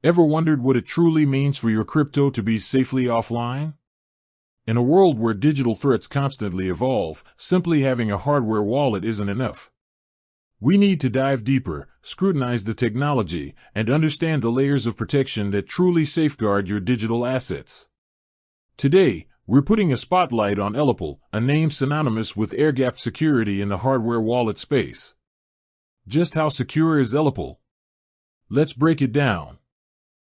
Ever wondered what it truly means for your crypto to be safely offline? In a world where digital threats constantly evolve, simply having a hardware wallet isn't enough. We need to dive deeper, scrutinize the technology, and understand the layers of protection that truly safeguard your digital assets. Today, we're putting a spotlight on ELLIPAL, a name synonymous with air-gapped security in the hardware wallet space. Just how secure is ELLIPAL? Let's break it down.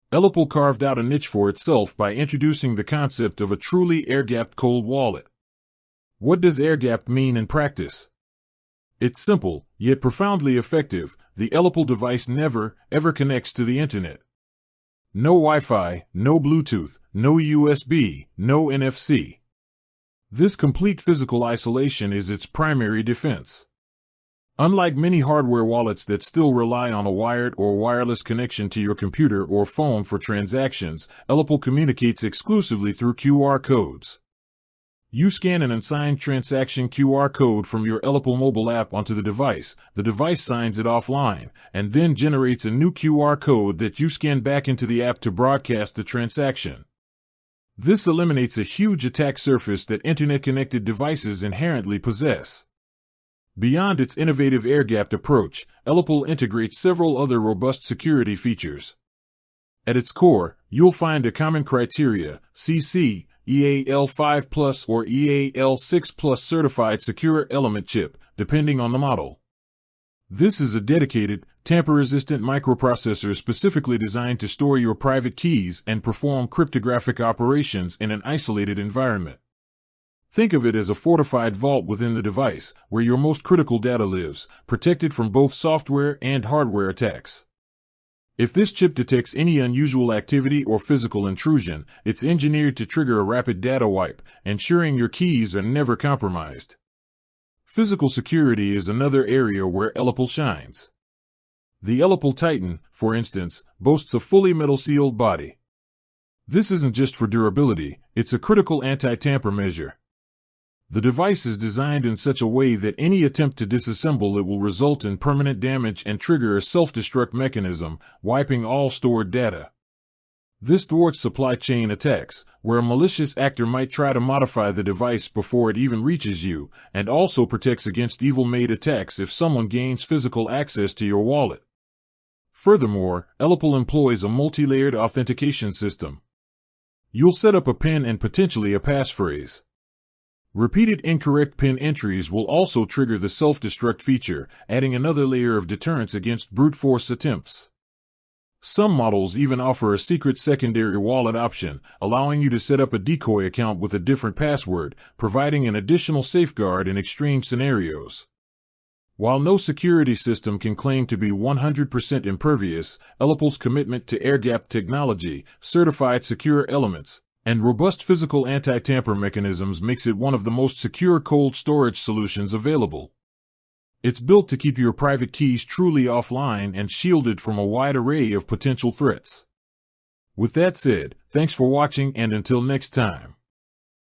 ELLIPAL carved out a niche for itself by introducing the concept of a truly air-gapped cold wallet. What does air-gapped mean in practice? It's simple, yet profoundly effective. The ELLIPAL device never, ever connects to the internet. No Wi-Fi, no Bluetooth, no USB, no NFC. This complete physical isolation is its primary defense. Unlike many hardware wallets that still rely on a wired or wireless connection to your computer or phone for transactions, ELLIPAL communicates exclusively through QR codes. You scan an unsigned transaction QR code from your ELLIPAL mobile app onto the device signs it offline, and then generates a new QR code that you scan back into the app to broadcast the transaction. This eliminates a huge attack surface that internet-connected devices inherently possess. Beyond its innovative air-gapped approach, ELLIPAL integrates several other robust security features. At its core, you'll find a common criteria, CC, EAL5 Plus or EAL6 Plus certified secure element chip, depending on the model. This is a dedicated, tamper-resistant microprocessor specifically designed to store your private keys and perform cryptographic operations in an isolated environment. Think of it as a fortified vault within the device, where your most critical data lives, protected from both software and hardware attacks. If this chip detects any unusual activity or physical intrusion, it's engineered to trigger a rapid data wipe, ensuring your keys are never compromised. Physical security is another area where ELLIPAL shines. The ELLIPAL Titan, for instance, boasts a fully metal-sealed body. This isn't just for durability, it's a critical anti-tamper measure. The device is designed in such a way that any attempt to disassemble it will result in permanent damage and trigger a self-destruct mechanism, wiping all stored data. This thwarts supply chain attacks, where a malicious actor might try to modify the device before it even reaches you, and also protects against evil-made attacks if someone gains physical access to your wallet. Furthermore, ELLIPAL employs a multi-layered authentication system. You'll set up a PIN and potentially a passphrase. Repeated incorrect PIN entries will also trigger the self-destruct feature, adding another layer of deterrence against brute force attempts. Some models even offer a secret secondary wallet option, allowing you to set up a decoy account with a different password, providing an additional safeguard in extreme scenarios. While no security system can claim to be 100% impervious, ELLIPAL's commitment to air-gapped technology, certified secure elements, and robust physical anti-tamper mechanisms makes it one of the most secure cold storage solutions available. It's built to keep your private keys truly offline and shielded from a wide array of potential threats. With that said, thanks for watching and until next time.